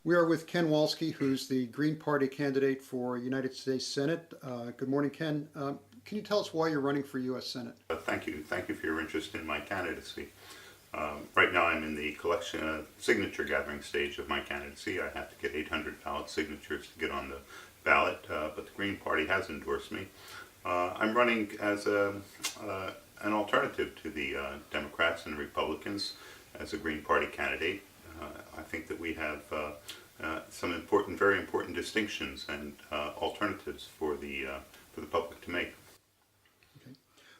We are with Ken Wolski, who's the Green Party candidate for United States Senate. Good morning, Ken. Can you tell us why you're running for U.S. Senate? Thank you. Thank you for your interest in my candidacy. Right now I'm in the collection signature gathering stage of my candidacy. I have to get 800 ballot signatures to get on the ballot, but the Green Party has endorsed me. I'm running as an alternative to the Democrats and Republicans as a Green Party candidate. I think that we have some very important distinctions and alternatives for the public to make. Okay.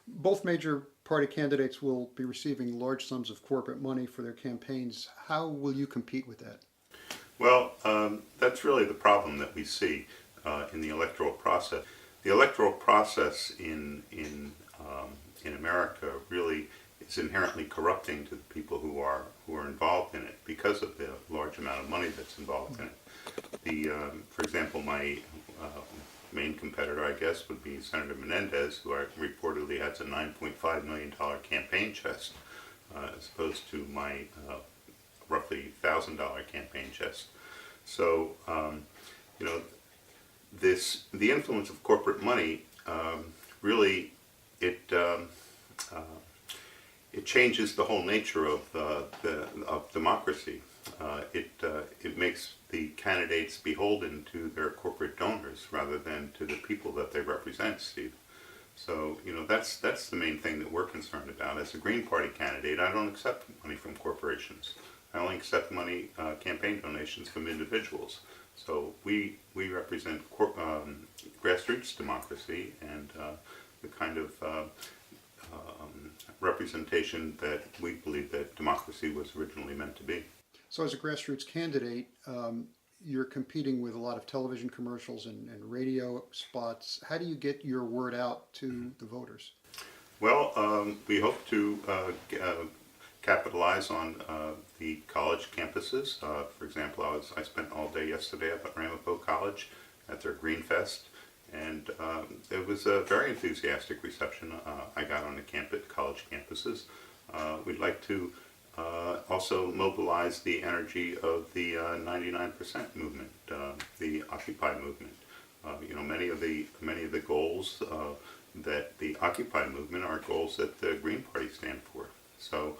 Both major party candidates will be receiving large sums of corporate money for their campaigns. How will you compete with that? Well, that's really the problem that we see in the electoral process. The electoral process in America really is inherently corrupting to the people who are involved in it because of the large amount of money that's involved in it. For example, my main competitor, I guess, would be Senator Menendez, who reportedly has a $9.5 million campaign chest, as opposed to my roughly $1,000 campaign chest. So, the influence of corporate money really it changes the whole nature of democracy. It makes the candidates beholden to their corporate donors rather than to the people that they represent, Steve. So, that's the main thing that we're concerned about. As a Green Party candidate, I don't accept money from corporations. I only accept money, campaign donations from individuals. So we represent grassroots democracy and the kind of representation that we believe that democracy was originally meant to be. So as a grassroots candidate, you're competing with a lot of television commercials and radio spots. How do you get your word out to the voters? Well, we hope to capitalize on the college campuses. For example, I spent all day yesterday up at Ramapo College at their Green Fest, and it was a very enthusiastic reception I got on the college campuses. We'd like to also mobilize the energy of the 99% movement, the Occupy movement. Many of the goals that the Occupy movement are goals that the Green Party stand for. So,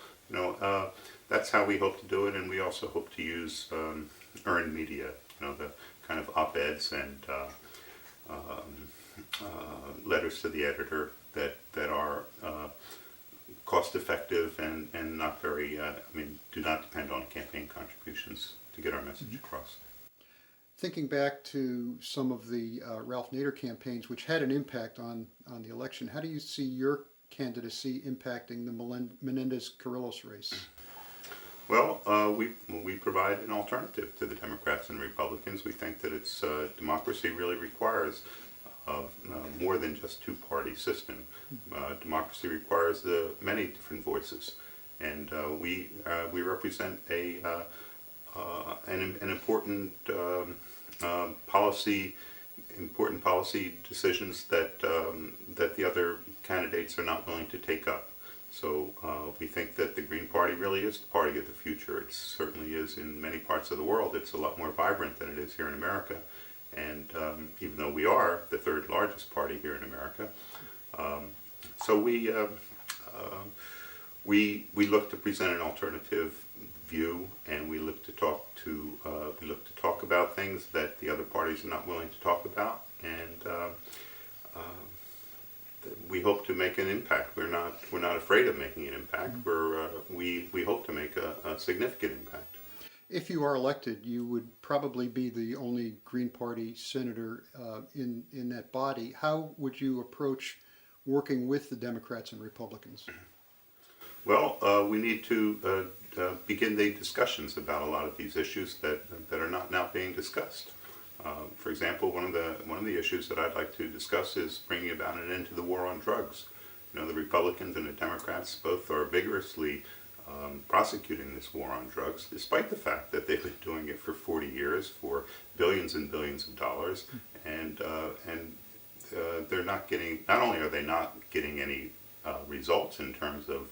that's how we hope to do it, and we also hope to use earned media, the kind of op-eds and letters to the editor that are cost-effective and not very, do not depend on campaign contributions to get our message across. Thinking back to some of the Ralph Nader campaigns, which had an impact on the election, how do you see your candidacy impacting the Menendez-Carrillos race? Well, we provide an alternative to the Democrats and Republicans. We think that it's democracy really requires more than just two-party system. Democracy requires many different voices, and we represent an important policy decisions that the other candidates are not willing to take up. So we think that the Green Party really is the party of the future. It certainly is in many parts of the world. It's a lot more vibrant than it is here in America. And even though we are the third largest party here in America, so we look to present an alternative view, and we look to talk about things that the other parties are not willing to talk about, and we hope to make an impact. We're not afraid of making an impact. We hope to make a significant impact. If you are elected, you would probably be the only Green Party senator in that body. How would you approach working with the Democrats and Republicans? Well, we need to begin the discussions about a lot of these issues that are not now being discussed. For example, one of the issues that I'd like to discuss is bringing about an end to the war on drugs. The Republicans and the Democrats both are vigorously prosecuting this war on drugs, despite the fact that they've been doing it for 40 years for billions and billions of dollars, and they're not getting. Not only are they not getting any results in terms of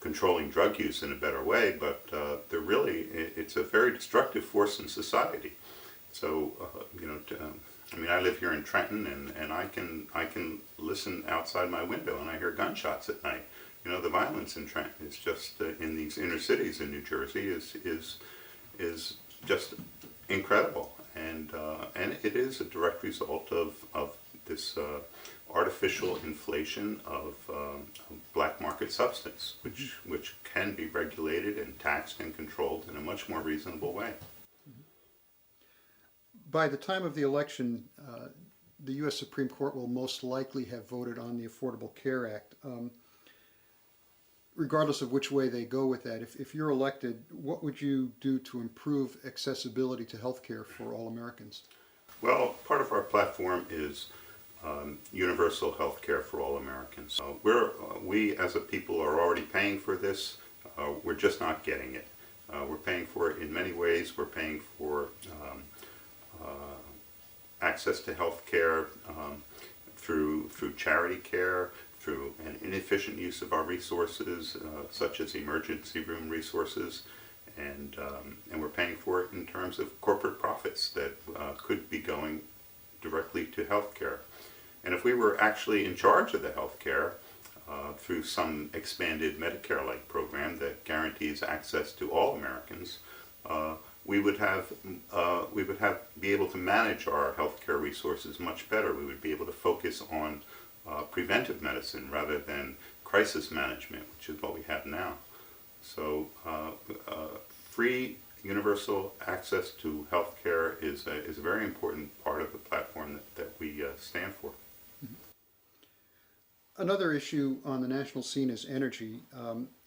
controlling drug use in a better way, but it's a very destructive force in society. So, I mean, I live here in Trenton, and I can listen outside my window, and I hear gunshots at night. You know, the violence in Trenton is just in these inner cities in New Jersey is just incredible, and it is a direct result of this artificial inflation of black market substance, which can be regulated and taxed and controlled in a much more reasonable way. By the time of the election, the U.S. Supreme Court will most likely have voted on the Affordable Care Act. Regardless of which way they go with that, if you're elected, what would you do to improve accessibility to health care for all Americans? Well, part of our platform is universal health care for all Americans. We as a people are already paying for this. We're just not getting it. We're paying for it in many ways. We're paying for access to health care through charity care, through an inefficient use of our resources, such as emergency room resources, and we're paying for it in terms of corporate profits that could be going directly to health care. And if we were actually in charge of the health care through some expanded Medicare-like program that guarantees access to all Americans, we would be able to manage our healthcare resources much better. We would be able to focus on preventive medicine rather than crisis management, which is what we have now. So free universal access to healthcare is a very important part of the platform that we stand for. Another issue on the national scene is energy.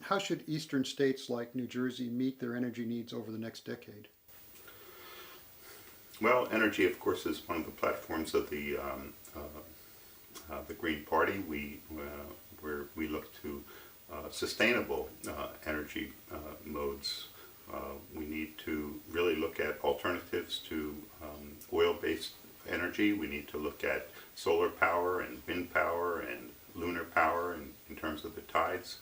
How should eastern states like New Jersey meet their energy needs over the next decade? Well, energy, of course, is one of the platforms of the Green Party. We look to sustainable energy modes. We need to really look at alternatives to oil-based energy. We need to look at solar power and wind power and lunar power in terms of the tides.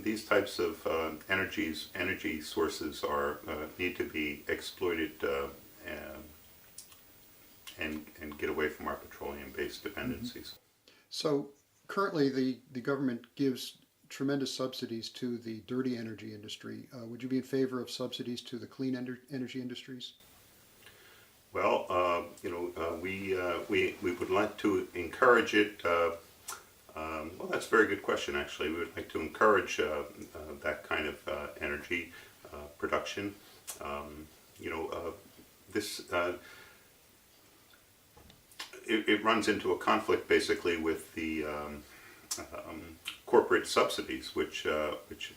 These types of energy sources need to be exploited and get away from our petroleum-based dependencies. So currently the government gives tremendous subsidies to the dirty energy industry. Would you be in favor of subsidies to the clean energy industries? Well, we would like to encourage it. Well, that's a very good question, actually. We would like to encourage that kind of energy production. It runs into a conflict, basically, with the corporate subsidies, which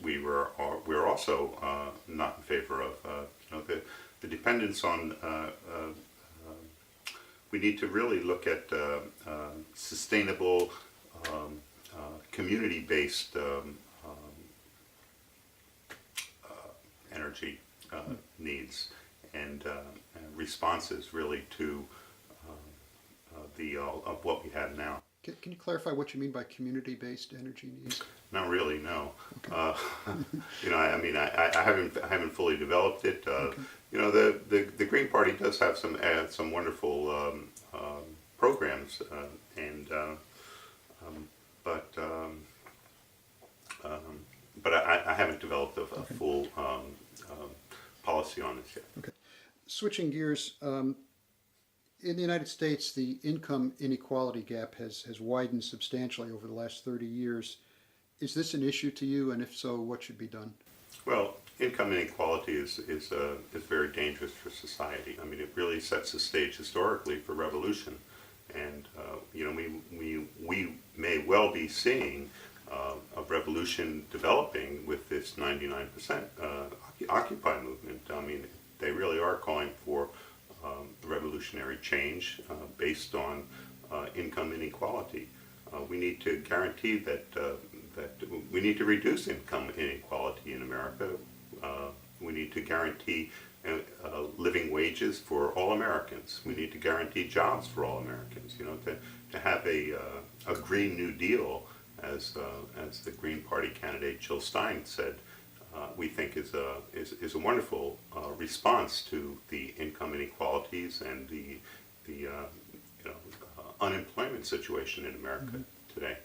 we're also not in favor of. The dependence on we need to really look at sustainable community-based energy needs and responses really to of what we have now. Can you clarify what you mean by community-based energy needs? Not really, no. Okay. I haven't fully developed it. Okay. The Green Party does have some wonderful programs, but I haven't developed a Okay. full policy on this yet. Okay. Switching gears, in the United States, the income inequality gap has widened substantially over the last 30 years. Is this an issue to you, and if so, what should be done? Well, income inequality is very dangerous for society. I mean, it really sets the stage historically for revolution, and we may well be seeing a revolution developing with this 99% Occupy movement. I mean, they really are calling for revolutionary change based on income inequality. We need to guarantee that we need to reduce income inequality in America. We need to guarantee living wages for all Americans. We need to guarantee jobs for all Americans. To have a Green New Deal as the Green Party candidate Jill Stein said, we think is a wonderful response to the income inequalities and the unemployment situation in America today.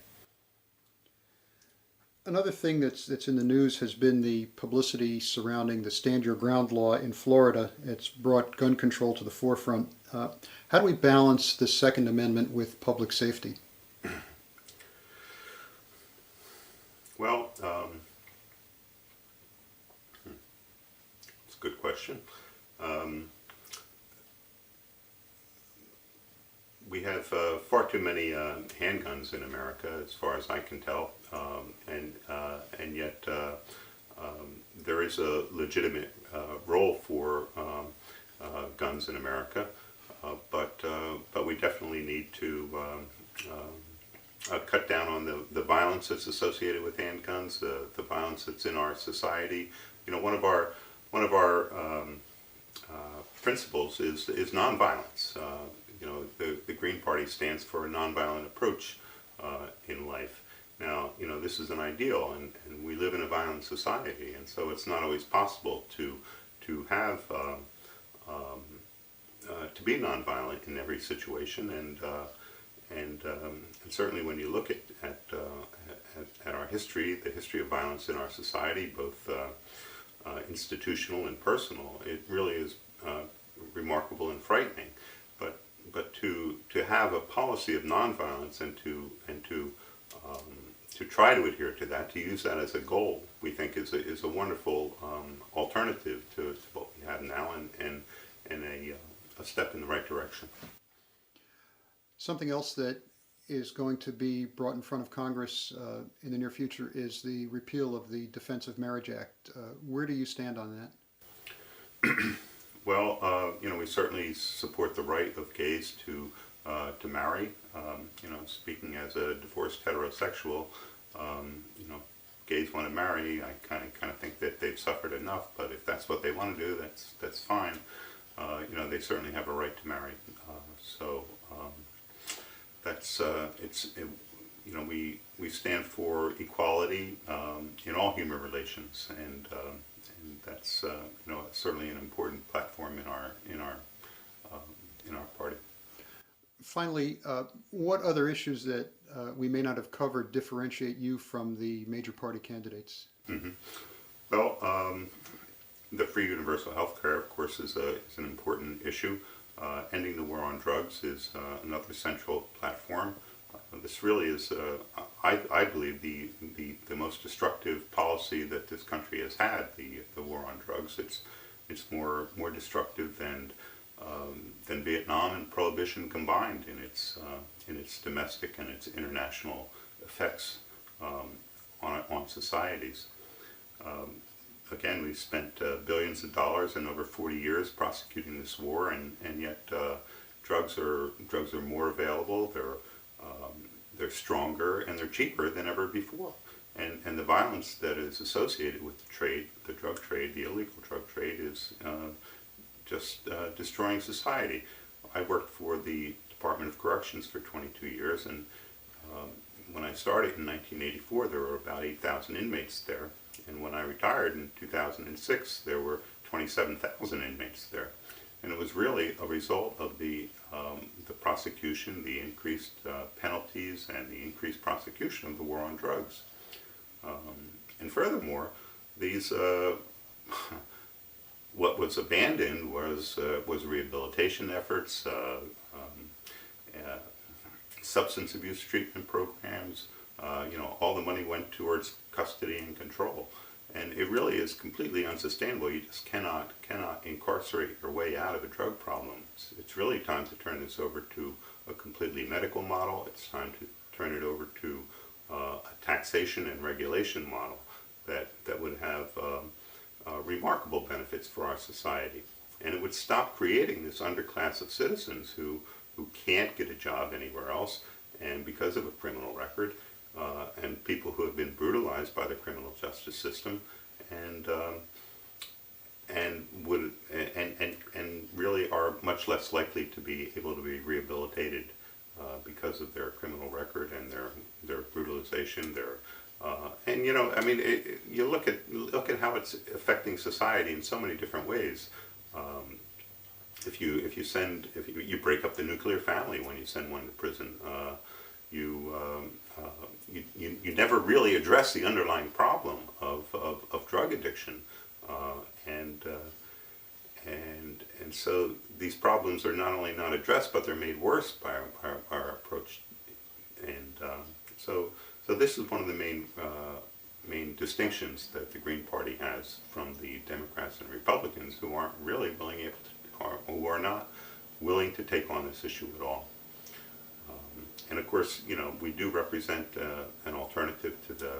Another thing that's in the news has been the publicity surrounding the Stand Your Ground law in Florida. It's brought gun control to the forefront. How do we balance the Second Amendment with public safety? Well, it's a good question. We have far too many handguns in America, as far as I can tell, and yet there is a legitimate role for guns in America, but we definitely need to cut down on the violence that's associated with handguns, the violence that's in our society. You know, one of our principles is nonviolence. You know, the Green Party stands for a nonviolent approach in life. Now, you know, this is an ideal, and we live in a violent society, and so it's not always possible to have to be nonviolent in every situation, and certainly when you look at our history, the history of violence in our society, both institutional and personal, it really is remarkable and frightening. But to have a policy of nonviolence and to try to adhere to that, to use that as a goal, we think is a wonderful alternative to what we have now, and a step in the right direction. Something else that is going to be brought in front of Congress in the near future is the repeal of the Defense of Marriage Act. Where do you stand on that? Well, you know, we certainly support the right of gays to marry. You know, speaking as a divorced heterosexual, you know, gays want to marry. I kind of think that they've suffered enough, but if that's what they want to do, that's fine. You know, they certainly have a right to marry. That's you know, we stand for equality in all human relations, and that's you know, certainly an important platform in our party. Finally, what other issues that we may not have covered differentiate you from the major party candidates? Mm-hmm. Well, the free universal health care, of course, is an important issue. Ending the war on drugs is another central platform. This really is, I believe, the most destructive policy that this country has had. The war on drugs. It's more destructive than Vietnam and Prohibition combined in its domestic and its international effects on societies. Again, we've spent billions of dollars in over 40 years prosecuting this war, and yet drugs are more available. They're stronger, and they're cheaper than ever before. And the violence that is associated with the trade, the drug trade, the illegal drug trade, is just destroying society. I worked for the Department of Corrections for 22 years, and when I started in 1984, there were about 8,000 inmates there. And when I retired in 2006, there were 27,000 inmates there. And it was really a result of the prosecution, the increased penalties, and the increased prosecution of the war on drugs. And furthermore, these what was abandoned was rehabilitation efforts, substance abuse treatment programs. You know, all the money went towards custody and control, and it really is completely unsustainable. You just cannot incarcerate your way out of a drug problem. It's really time to turn this over to a completely medical model. It's time to turn it over to a taxation and regulation model that would have remarkable benefits for our society, and it would stop creating this underclass of citizens who can't get a job anywhere else, and because of a criminal record. And people who have been brutalized by the criminal justice system, and really are much less likely to be able to be rehabilitated because of their criminal record and their brutalization, and you know, I mean, you look at how it's affecting society in so many different ways. If you break up the nuclear family when you send one to prison, you never really address the underlying problem of drug addiction, and so these problems are not only not addressed, but they're made worse by our approach. And so this is one of the main distinctions that the Green Party has from the Democrats and Republicans, who aren't really who are not willing to take on this issue at all. And of course, you know, we do represent an alternative to the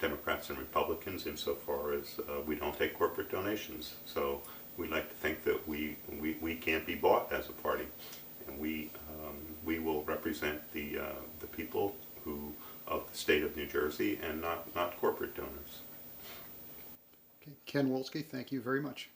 Democrats and Republicans insofar as we don't take corporate donations. So we like to think that we can't be bought as a party, and we will represent the people of the state of New Jersey, and not corporate donors. Okay. Ken Wolski, thank you very much.